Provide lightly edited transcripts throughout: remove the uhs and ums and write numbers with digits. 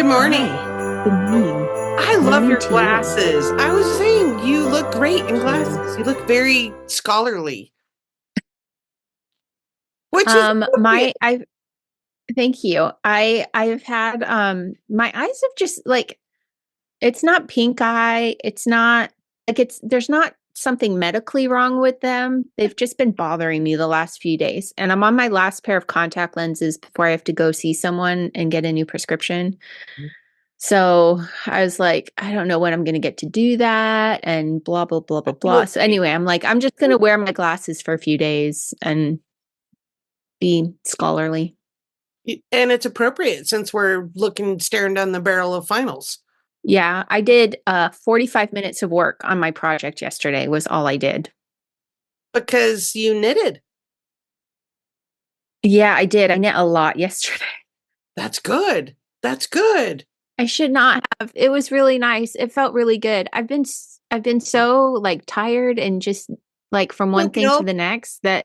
Good morning. Good morning. I love Morning your to you. glasses. I was saying you look great in glasses. You look very scholarly. Which is appropriate. Thank you. I've had my eyes have just like, it's not pink eye. It's not like there's not something medically wrong with them. They've just been bothering me the last few days. And I'm on my last pair of contact lenses before I have to go see someone and get a new prescription. So I was like, I don't know when I'm going to get to do that and blah, blah, blah, blah, blah. So anyway, I'm like, I'm just going to wear my glasses for a few days and be scholarly. And it's appropriate since we're staring down the barrel of finals. Yeah, I did 45 minutes of work on my project yesterday was all I did. Because you knitted. Yeah, I did. I knit a lot yesterday. That's good. That's good. I should not have. It was really nice. It felt really good. I've been so like tired and just like from one thing to the next that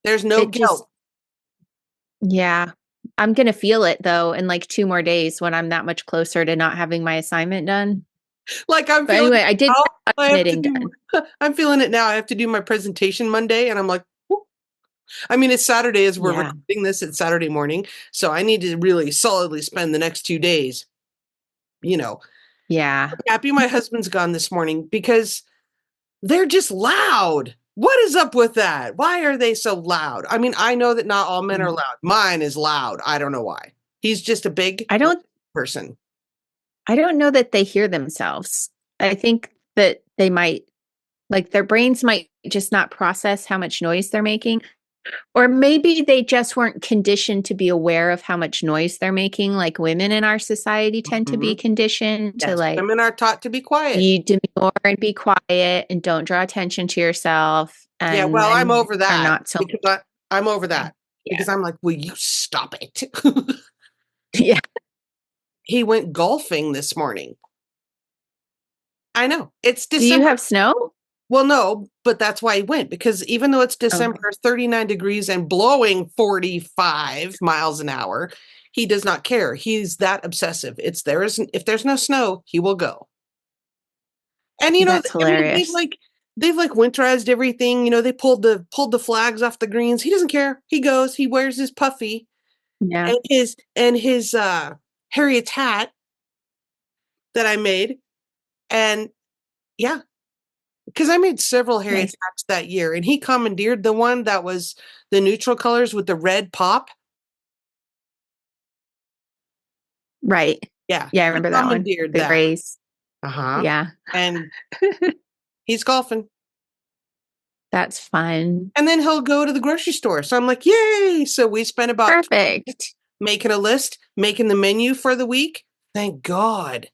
there's no guilt. Yeah. I'm going to feel it though in like 2 more days when I'm that much closer to not having my assignment done. Like I'm but feeling anyway, I did knitting done. I'm feeling it now. I have to do my presentation Monday and I'm like, whoop. I mean, it's Saturday as we're recording this. It's Saturday morning. So I need to really solidly spend the next 2 days, Yeah. I'm happy my husband's gone this morning because they're just loud. What is up with that? Why are they so loud? I mean, I know that not all men are loud. Mine is loud. I don't know why. He's just a big person. I don't know that they hear themselves. I think that they might, like their brains might just not process how much noise they're making. Or maybe they just weren't conditioned to be aware of how much noise they're making. Like women in our society tend to be conditioned to like. Women are taught to be quiet. You demure and be quiet and don't draw attention to yourself. And yeah, well, I'm over that. Not so because I'm over that because I'm like, will you stop it? Yeah. He went golfing this morning. I know. It's December. Do you have snow? Well, no, but that's why he went, because even though it's December, 39 degrees and blowing 45 miles an hour, he does not care. He's that obsessive. If there's no snow, he will go. And that's hilarious. they've winterized everything. They pulled the flags off the greens. He doesn't care. He goes. He wears his puffy, and his Harriet's hat that I made, and yeah. Because I made several Harriet's hats that year, and he commandeered the one that was the neutral colors with the red pop. Right. Yeah. Yeah, I remember that one. The grays. Uh-huh. Yeah. And he's golfing. That's fun. And then he'll go to the grocery store. So I'm like, yay! So we spent about perfect making a list, making the menu for the week. Thank God.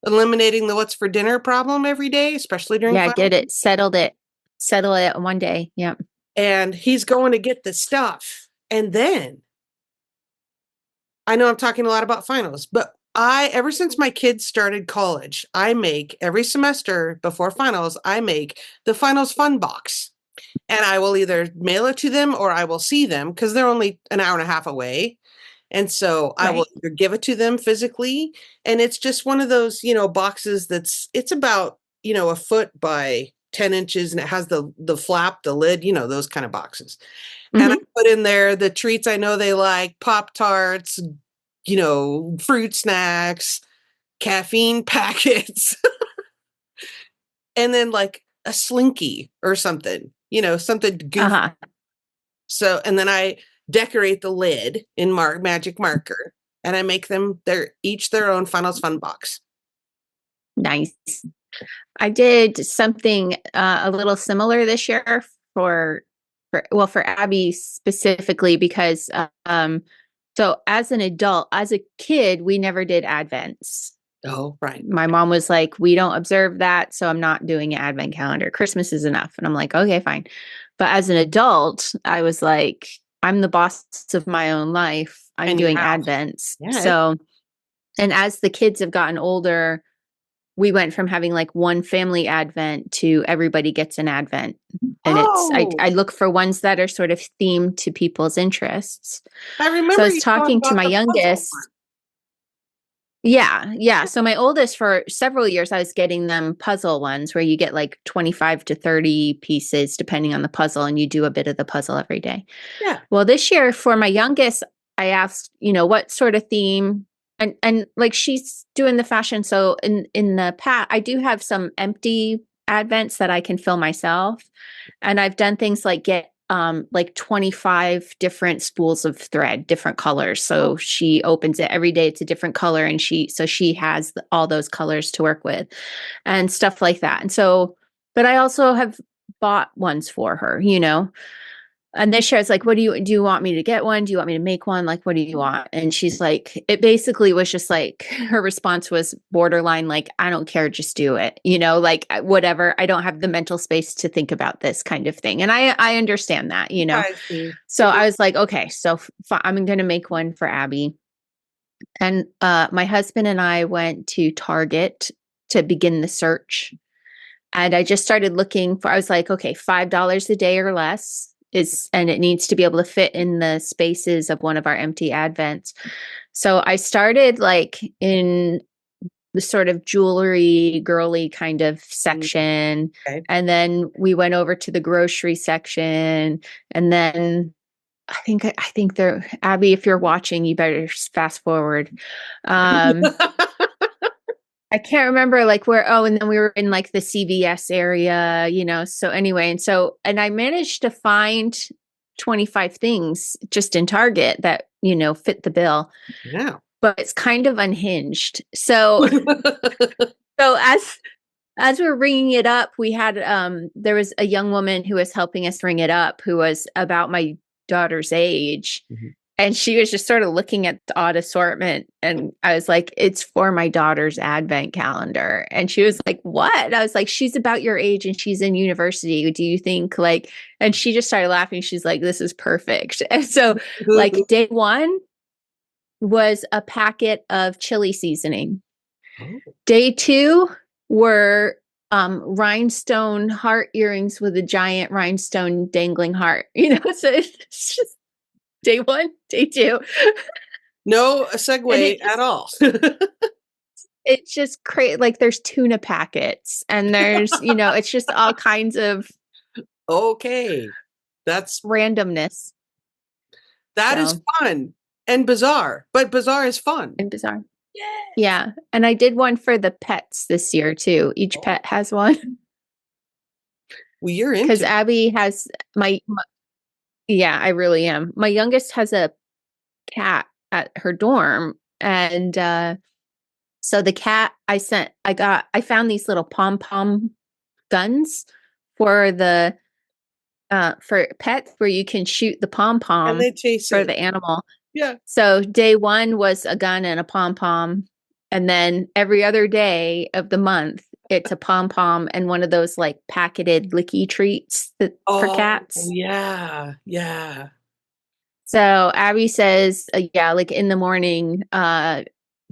Eliminating the what's for dinner problem every day, especially during I did it. Settle it one day. Yep. And he's going to get the stuff. And then I know I'm talking a lot about finals, but ever since my kids started college, I make every semester before finals, I make the finals fun box. And I will either mail it to them or I will see them because they're only an hour and a half away. And so I will either give it to them physically. And it's just one of those, boxes it's about, a foot by 10 inches and it has the flap, the lid, those kind of boxes. And I put in there the treats I know they like, Pop-Tarts, fruit snacks, caffeine packets, and then like a Slinky or something, something goofy. So, and then I decorate the lid in magic marker and I make them each their own finals fun box. Nice. I did something a little similar this year for Abby specifically because so as an adult, as a kid, we never did Advents. Oh, right. My mom was like, we don't observe that, so I'm not doing an Advent calendar. Christmas is enough. And I'm like, okay, fine. But as an adult, I was like, I'm the boss of my own life. I'm doing Advents. Yeah. So, and as the kids have gotten older, we went from having like one family Advent to everybody gets an Advent. And I look for ones that are sort of themed to people's interests. I remember. So I was talking to my youngest. Yeah. So my oldest, for several years, I was getting them puzzle ones where you get like 25 to 30 pieces depending on the puzzle, and you do a bit of the puzzle every day. Yeah. Well, this year for my youngest, I asked, what sort of theme, and like she's doing the fashion. So in the past, I do have some empty advents that I can fill myself. And I've done things like get like 25 different spools of thread, different colors. So she opens it every day. It's a different color. And she has all those colors to work with and stuff like that. And so, but I also have bought ones for her, and this year it's like, do you want me to get one? Do you want me to make one? Like, what do you want? And she's like, it basically was just like, her response was borderline, like, I don't care, just do it. Like whatever. I don't have the mental space to think about this kind of thing. And I understand that, I see. So I was like, okay, so I'm going to make one for Abby. And my husband and I went to Target to begin the search. And I just started looking I was like, okay, $5 a day or less and it needs to be able to fit in the spaces of one of our empty advents. So I started like in the sort of jewelry, girly kind of section. Okay. And then we went over to the grocery section. And then I think there, Abby, if you're watching, you better fast forward. I can't remember like where, and then we were in like the CVS area, so anyway. And I managed to find 25 things just in Target that, fit the bill. Yeah. But it's kind of unhinged. So, as we're ringing it up, we had, there was a young woman who was helping us ring it up, who was about my daughter's age. Mm-hmm. And she was just sort of looking at the odd assortment. And I was like, it's for my daughter's advent calendar. And she was like, what? And I was like, she's about your age and she's in university. Do you think like, and she just started laughing. She's like, this is perfect. And so like day one was a packet of chili seasoning. Oh. Day two were rhinestone heart earrings with a giant rhinestone dangling heart. So it's just day one, day two. No segue at all. It's just crazy. Like there's tuna packets and there's, it's just all kinds of. Okay. That's randomness. That is fun and bizarre, but bizarre is fun. And bizarre. Yeah. And I did one for the pets this year too. Each pet has one. Well, you're into because Abby has yeah, I really am. My youngest has a cat at her dorm. And so the cat I found these little pom-pom guns for for pets where you can shoot the pom-pom for the animal. Yeah. So day one was a gun and a pom-pom. And then every other day of the month, it's a pom-pom and one of those like packeted licky treats for cats. Yeah. Yeah. So Abby says, like in the morning,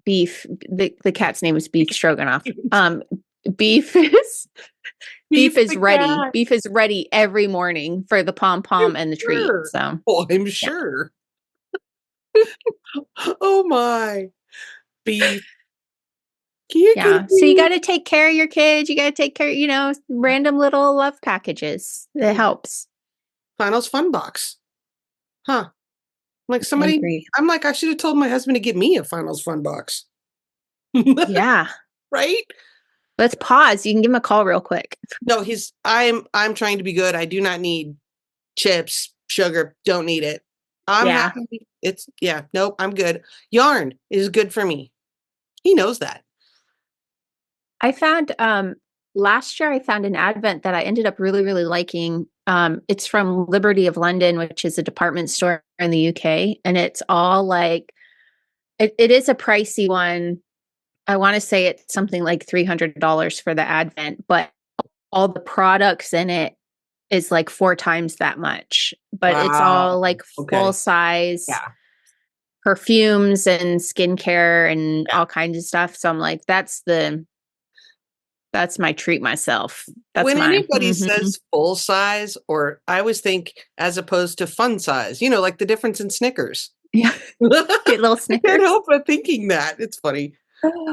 beef, the cat's name is Beef Stroganoff. Beef is ready. Cat. Beef is ready every morning for the pom-pom and the treat. So I'm sure. Oh my. Beef. Yeah. So you got to take care of your kids. You got to take care, random little love packages. It helps. Finals Fun Box. Huh. Like somebody, I'm like, I should have told my husband to get me a Finals Fun Box. Yeah. Right? Let's pause. You can give him a call real quick. No, I'm trying to be good. I do not need chips, sugar. Don't need it. I'm happy. Nope, I'm good. Yarn is good for me. He knows that. I found last year I found an advent that I ended up really, really liking. It's from Liberty of London, which is a department store in the UK. And it's all like, it is a pricey one. I want to say it's something like $300 for the advent, but all the products in it is like 4 times that much. But it's all like full size perfumes and skincare and all kinds of stuff. So I'm like, that's my treat myself. That's when anybody says full size, or I always think as opposed to fun size, like the difference in Snickers. Yeah. Get little Snickers. I can't help but thinking that. It's funny.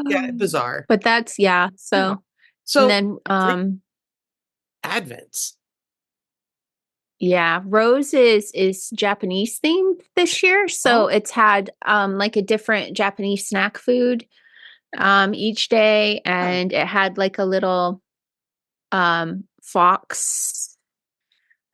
Yeah, bizarre. But that's, yeah. So, So and then, Advents. yeah, Rose is Japanese themed this year. So it's had like a different Japanese snack food each day, and it had like a little fox,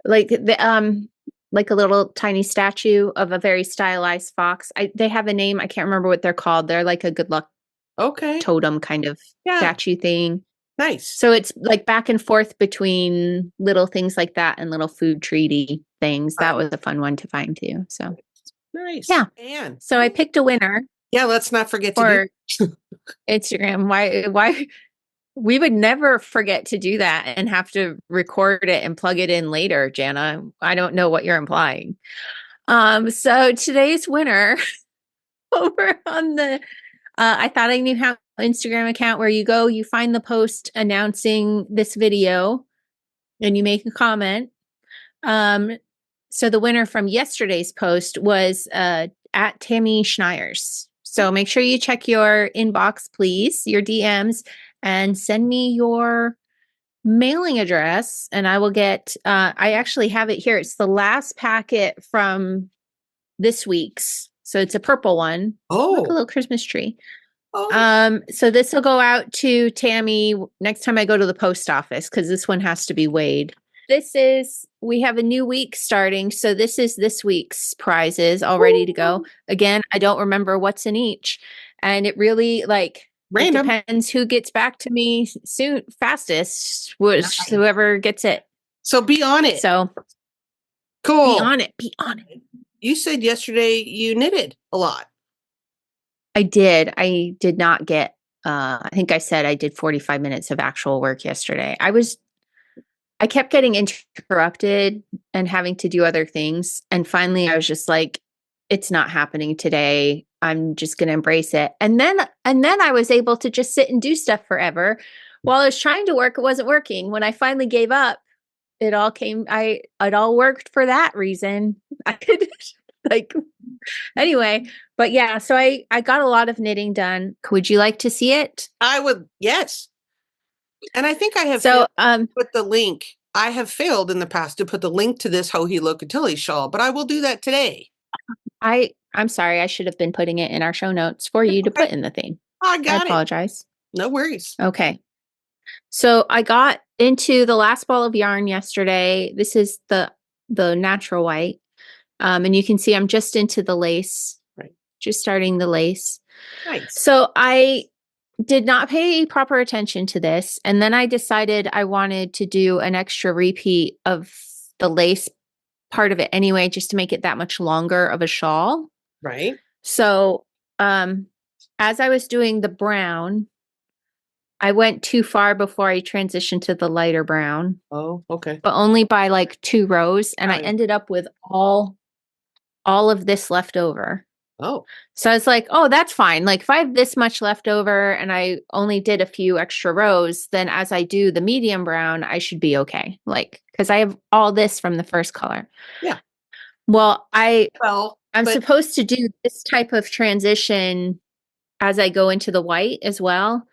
like a little tiny statue of a very stylized fox. They have a name, I can't remember what they're called. They're like a good luck totem kind of statue thing. Nice. So it's like back and forth between little things like that and little food treaty things. That was a fun one to find too. So nice. Yeah. And so I picked a winner. Yeah, let's not forget for to do Instagram. Why we would never forget to do that and have to record it and plug it in later, Jana. I don't know what you're implying. So today's winner over on the I Thought I Knew How Instagram account, where you find the post announcing this video and you make a comment. So the winner from yesterday's post was at Tammy Schneier's. So make sure you check your inbox, please, your DMs, and send me your mailing address, and I will get, I actually have it here. It's the last packet from this week's. So it's a purple one. Like a little Christmas tree. So this will go out to Tammy next time I go to the post office, because this one has to be weighed. We have a new week starting. So this is this week's prizes all ready to go. Again, I don't remember what's in each. And it really random. It depends who gets back to me fastest, whoever gets it. So be on it. So cool. Be on it. You said yesterday you knitted a lot. I did. I did not get, I think I said I did 45 minutes of actual work yesterday. I kept getting interrupted and having to do other things. And finally I was just like, it's not happening today. I'm just going to embrace it. And then I was able to just sit and do stuff forever. While I was trying to work, it wasn't working. When I finally gave up, it all worked for that reason. I could anyway, but yeah, so I got a lot of knitting done. Would you like to see it? I would, yes. And I think I have put the link. I have failed in the past to put the link to this Hohi Locatelli shawl, but I will do that today. I'm sorry. I should have been putting it in our show notes for you to put in the thing. I apologize. No worries. Okay. So I got into the last ball of yarn yesterday. This is the natural white. And you can see I'm just into the lace, just starting the lace. Nice. So I did not pay proper attention to this. And then I decided I wanted to do an extra repeat of the lace part of it anyway, just to make it that much longer of a shawl. Right. So as I was doing the brown, I went too far before I transitioned to the lighter brown. Oh, okay. But only by like 2 rows. And I ended up with all of this left over. Oh. So I was like, oh, that's fine. Like if I have this much left over and I only did a few extra rows, then as I do the medium brown, I should be okay. Because I have all this from the first color. Yeah. Well, I'm but supposed to do this type of transition as I go into the white as well.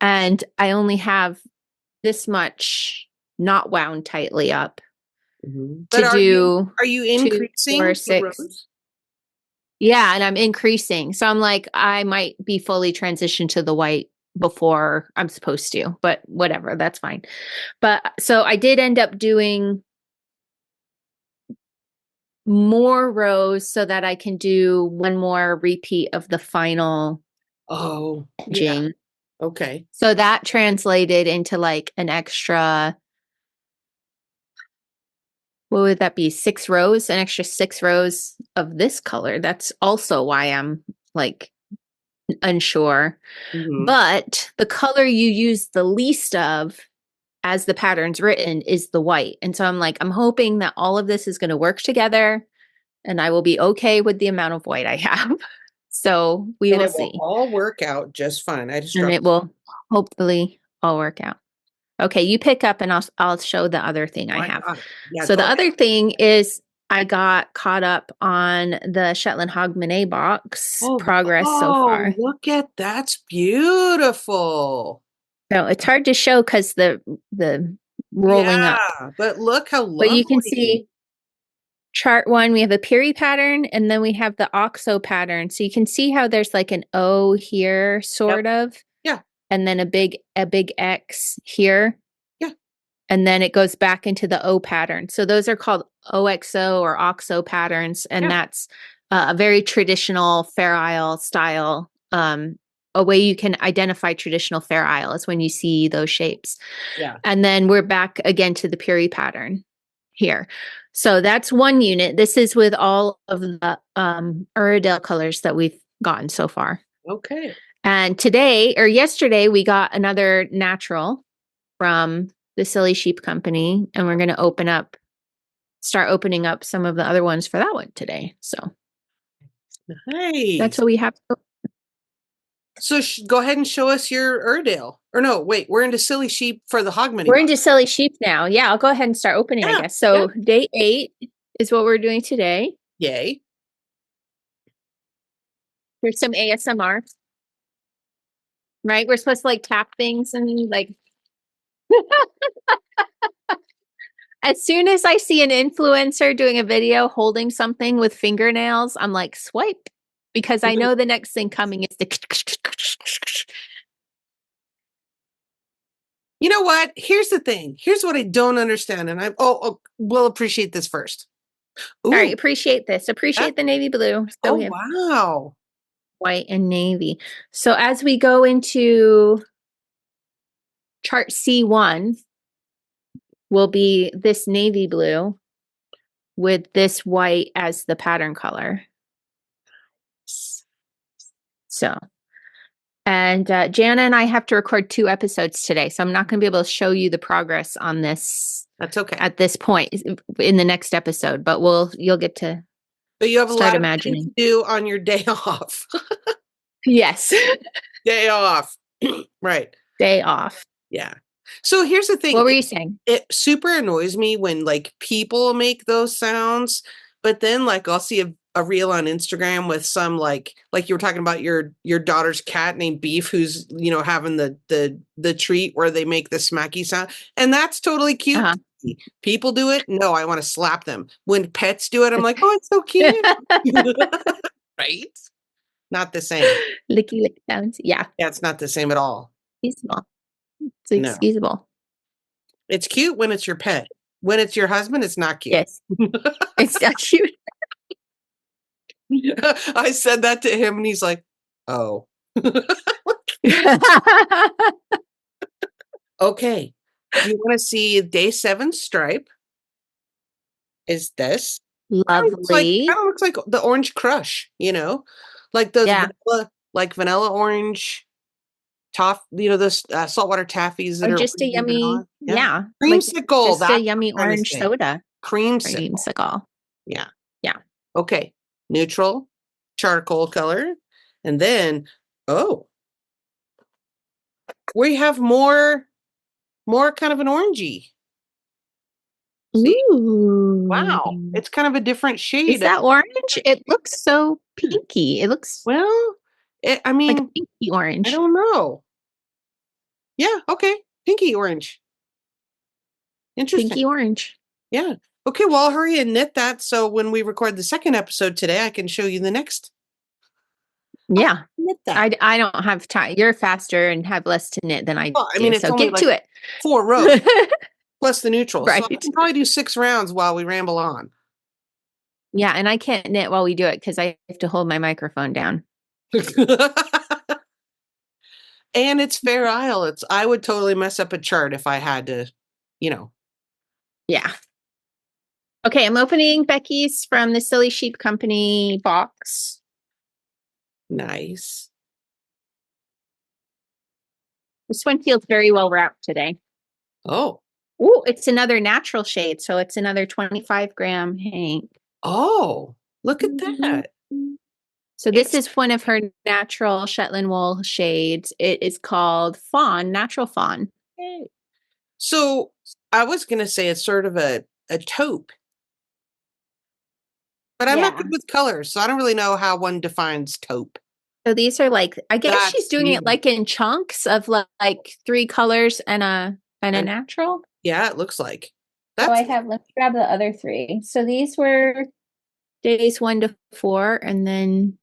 And I only have this much not wound tightly up to do. Are you increasing 2, 4, 6? rows? Yeah, and I'm increasing. So I'm like, I might be fully transitioned to the white before I'm supposed to, but whatever, that's fine. But so I did end up doing more rows so that I can do one more repeat of the final jing. Yeah. Okay. So that translated into like an extra, what would that be? 6 rows, an extra 6 rows of this color. That's also why I'm like unsure. Mm-hmm. But the color you use the least of as the pattern's written is the white. And so I'm like, I'm hoping that all of this is going to work together and I will be okay with the amount of white I have. So we will see. It will all work out just fine. And it will hopefully all work out. Okay, you pick up and I'll show the other thing I have. Yeah, so the other thing is I got caught up on the Shetland Hogmanay Box Oh, progress so far. look at that's beautiful. So it's hard to show because the rolling up. But look how lovely. But you can see chart 1, we have a Piri pattern, and then we have the OXO pattern. So you can see how there's like an O here, sort of. Yeah. And then a big X here. Yeah. And then it goes back into the O pattern. So those are called OXO or OXO patterns. And that's a very traditional Fair Isle style. A way you can identify traditional Fair Isle is when you see those shapes. Yeah. And then we're back again to the Piri pattern here. So that's one unit. This is with all of the Uradale colors that we've gotten so far. Okay. And today or yesterday, we got another natural from the Silly Sheep Company, and we're going to start opening up some of the other ones for that one today. So nice. That's what we have. So go ahead and show us your Uradale. Or no, wait, we're into Silly Sheep for the Hogmanay. We're into Silly Sheep now. Yeah, I'll go ahead and start opening, I guess. So day 8 is what we're doing today. Yay. There's some ASMR. Right? We're supposed to like tap things and like as soon as I see an influencer doing a video holding something with fingernails, I'm like, swipe. Because I know the next thing coming is the You know what? Here's the thing. Here's what I don't understand. And we'll appreciate this first. Ooh. All right, appreciate this. Appreciate the navy blue. So wow. White and navy. So as we go into chart C1, will be this navy blue with this white as the pattern color. So, and Jana and I have to record 2 episodes today, so I'm not going to be able to show you the progress on this. That's okay. At this point in the next episode, but you'll get to. But you have a lot imagining. of things to do on your day off. Yes. Day off. Right. Day off. Yeah. So here's the thing. What were you saying? It super annoys me when like people make those sounds, but then like I'll see a reel on Instagram with some like you were talking about your daughter's cat named Beef, who's having the treat where they make the smacky sound, and that's totally cute. Uh-huh. People do it. No, I want to slap them. When pets do it, I'm like, oh, it's so cute. Right? Not the same. Licky lick sounds. Yeah. Yeah, it's not the same at all. Excusable. It's excusable. No. It's cute when it's your pet. When it's your husband, it's not cute. Yes. It's not cute. I said that to him and he's like, oh. Okay. Do you want to see day 7 stripe? Is this lovely? Kind of looks like the Orange Crush, like those vanilla orange those saltwater taffies that or are just a yummy, creamsicle. Like just a yummy orange soda. Creamsicle. Yeah. Okay. Neutral, charcoal color, and then we have more kind of an orangey. See? Ooh. Wow. It's kind of a different shade. Is that orange? It looks so pinky. It looks like a pinky orange. I don't know. Yeah, okay. Pinky orange. Interesting. Pinky orange. Yeah. Okay, well, I'll hurry and knit that so when we record the second episode today, I can show you the next. Yeah. Knit that. I don't have time. You're faster and have less to knit than I do. I mean, it's so only get to it. 4 rows plus the neutral. Right. So I can probably do 6 rounds while we ramble on. Yeah, and I can't knit while we do it because I have to hold my microphone down. And it's Fair Isle. I would totally mess up a chart if I had to, Yeah. Okay, I'm opening Becky's from the Silly Sheep Company box. Nice. This one feels very well wrapped today. Oh. Ooh, it's another natural shade, so it's another 25-gram hank. Oh, look at that. So this is one of her natural Shetland wool shades. It is called Fawn, Natural Fawn. Okay. So I was going to say it's sort of a taupe. But I'm not Yeah. good with colors, so I don't really know how one defines taupe. So these are like, I guess she's That's doing it beautiful. like in chunks of like 3 colors and a And- natural. Yeah, it looks like. So That's I have, let's grab the other 3. So these were days 1 to 4 and then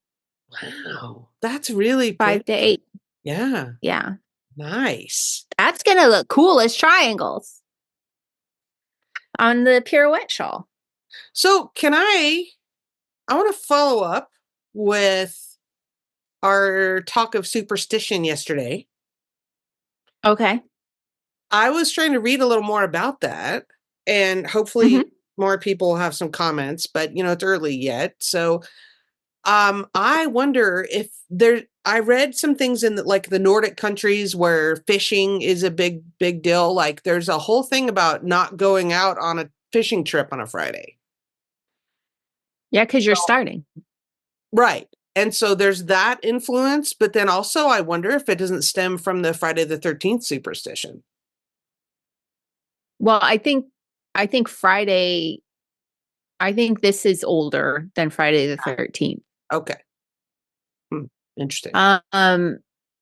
wow. That's really 5 to pretty. 8. Yeah. Yeah. Nice. That's going to look cool as triangles on the pirouette shawl. So I want to follow up with our talk of superstition yesterday. Okay. I was trying to read a little more about that, and hopefully more people will have some comments, but it's early yet. So I wonder if I read some things in like the Nordic countries where fishing is a big deal. Like there's a whole thing about not going out on a fishing trip on a Friday. Yeah, because you're starting. Right. And so there's that influence, but then also I wonder if it doesn't stem from the Friday the 13th superstition. Well, I think Friday, I think this is older than Friday the 13th. Okay. Interesting. I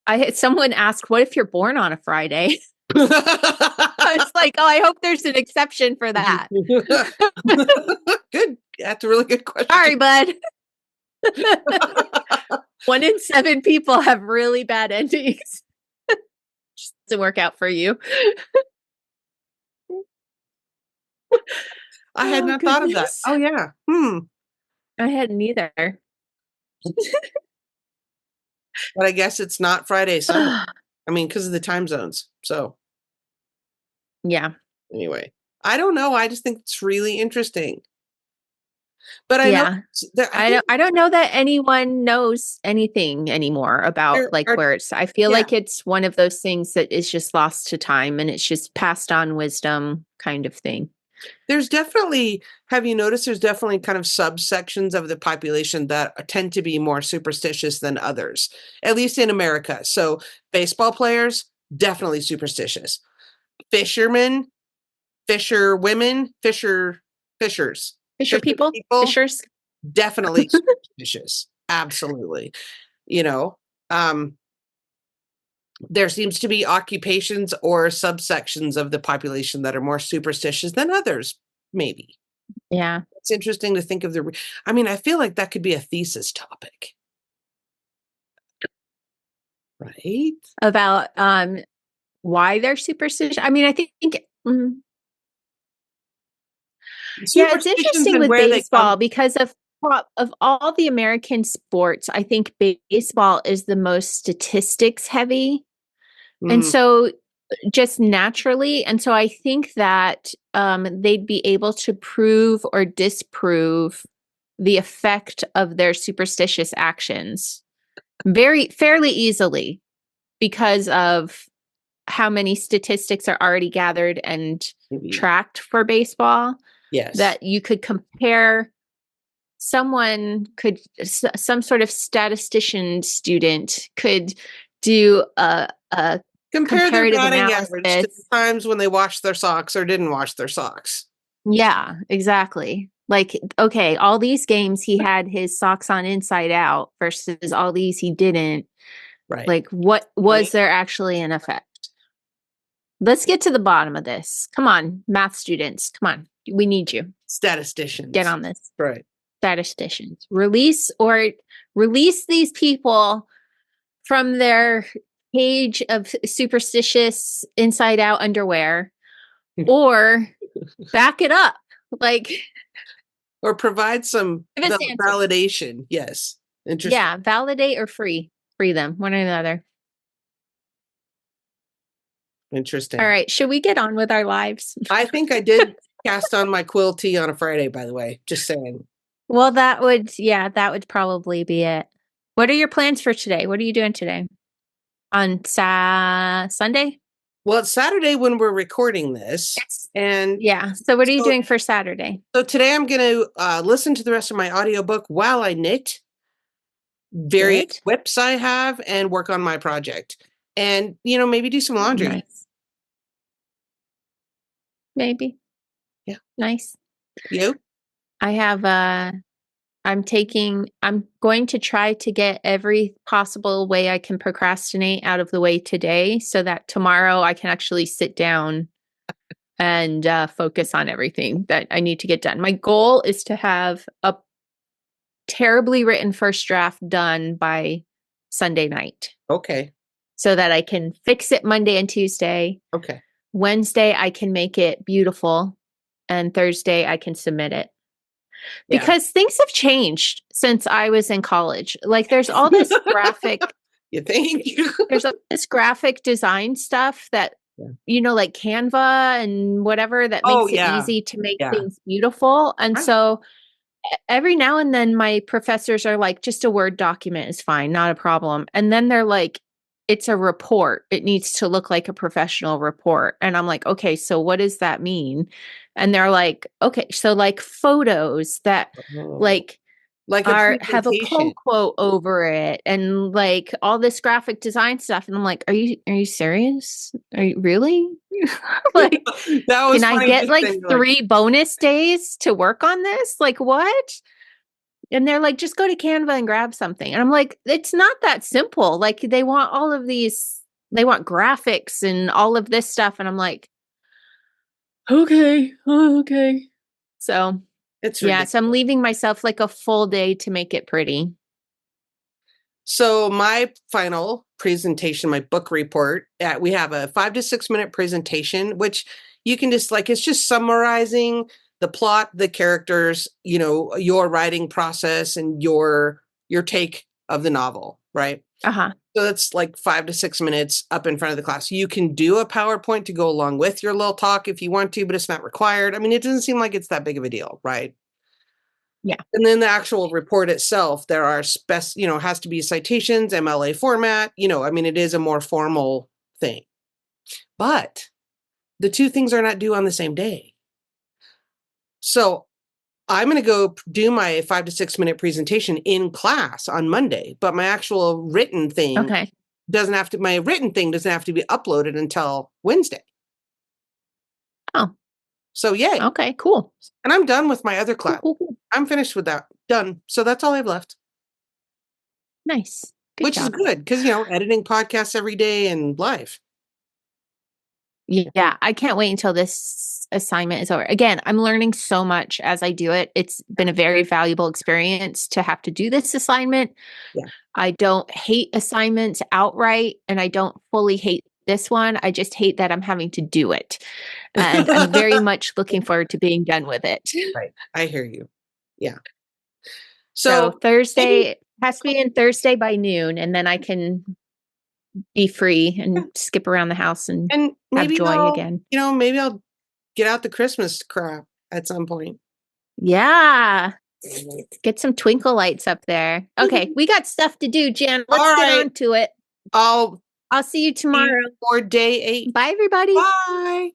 had someone ask, what if you're born on a Friday? I was like, oh, I hope there's an exception for that. Good. That's a really good question. Sorry, bud. 1 in 7 people have really bad endings. Just doesn't work out for you. I had not thought of that. Oh yeah. I hadn't either. But I guess it's not Friday, Sunday. I mean, because of the time zones. So Yeah. anyway, I don't know. I just think it's really interesting. But I know that I don't know that anyone knows anything anymore about where it's. I feel like it's one of those things that is just lost to time and it's just passed on wisdom kind of thing. There's definitely, have you noticed there's definitely kind of subsections of the population that tend to be more superstitious than others, at least in America. So baseball players, definitely superstitious. Fishermen, fisherwomen, fishers. Fisher people, fishers, definitely superstitious. Absolutely. There seems to be occupations or subsections of the population that are more superstitious than others, maybe. Yeah. It's interesting to think of I feel like that could be a thesis topic. Right? About why they're superstitious. I mean, I think yeah, it's interesting with baseball because of all the American sports, I think baseball is the most statistics heavy. And so just naturally, and so I think that they'd be able to prove or disprove the effect of their superstitious actions fairly easily because of how many statistics are already gathered and tracked for baseball. Yes. That you could compare some sort of statistician student could do a compare their batting analysis. average to the times when they washed their socks or didn't wash their socks. Yeah, exactly. Like, okay, all these games he had his socks on inside out versus all these he didn't. Right. Like, what was there actually an effect? Let's get to the bottom of this. Come on, math students. Come on. We need you. Statisticians. Get on this. Right. Statisticians. Release these people from their cage of superstitious inside out underwear or back it up. Like, or provide some validation. Yes. Interesting. Yeah, validate or free them, one or the other. Interesting. All right, should we get on with our lives? I think I did cast on my quill tee on a Friday, by the way, just saying. Well, that would probably be it. What are your plans for today? What are you doing today? On Sunday? Well, it's Saturday when we're recording this. And yeah. So what are you doing for Saturday? So today I'm going to listen to the rest of my audiobook while I knit various whips I have and work on my project. And, maybe do some laundry. Nice. Maybe. Yeah. Nice. You? I have I'm going to try to get every possible way I can procrastinate out of the way today so that tomorrow I can actually sit down and focus on everything that I need to get done. My goal is to have a terribly written first draft done by Sunday night. Okay. So that I can fix it Monday and Tuesday. Okay. Wednesday, I can make it beautiful. And Thursday, I can submit it. Because things have changed since I was in college. Like there's all this graphic. You think? There's all this graphic design stuff that, like Canva and whatever that makes it easy to make things beautiful. And so every now and then my professors are like, just a Word document is fine, not a problem. And then they're like, it's a report. It needs to look like a professional report. And I'm like, okay, so what does that mean? And they're like, okay, so like photos that like have a pull quote over it and like all this graphic design stuff. And I'm like, are you serious? Are you really? Like, that was can I get like 3 bonus days to work on this? Like what? And they're like, just go to Canva and grab something. And I'm like, it's not that simple. Like they want all of these, they want graphics and all of this stuff. And I'm like, okay. So it's ridiculous. So I'm leaving myself like a full day to make it pretty. So my final presentation, my book report, we have a 5 to 6 minute presentation, which you can just like, it's just summarizing the plot, the characters, your writing process and your take of the novel, right? So that's like 5 to 6 minutes up in front of the class. You can do a PowerPoint to go along with your little talk if you want to, but it's not required. I mean, it doesn't seem like it's that big of a deal, right? Yeah. And then the actual report itself, there are has to be citations, MLA format, I mean, it is a more formal thing. But the two things are not due on the same day. So I'm going to go do my 5 to 6 minute presentation in class on Monday, but my actual written thing doesn't have to be uploaded until Wednesday. Oh. So yay. Okay, cool. And I'm done with my other class. Cool. I'm finished with that. Done. So that's all I have left. Nice. Which is good because, editing podcasts every day and live. Yeah, I can't wait until this assignment is over. Again, I'm learning so much as I do it. It's been a very valuable experience to have to do this assignment. Yeah. I don't hate assignments outright, and I don't fully hate this one. I just hate that I'm having to do it. And I'm very much looking forward to being done with it. Right. I hear you. Yeah. So Thursday has to be in Thursday by noon, and then I can be free and skip around the house and have joy again. Maybe I'll get out the Christmas crap at some point. Yeah. Get some twinkle lights up there. Okay, we got stuff to do, Jen. Let's get on to it. I'll see you tomorrow for day 8. Bye, everybody. Bye.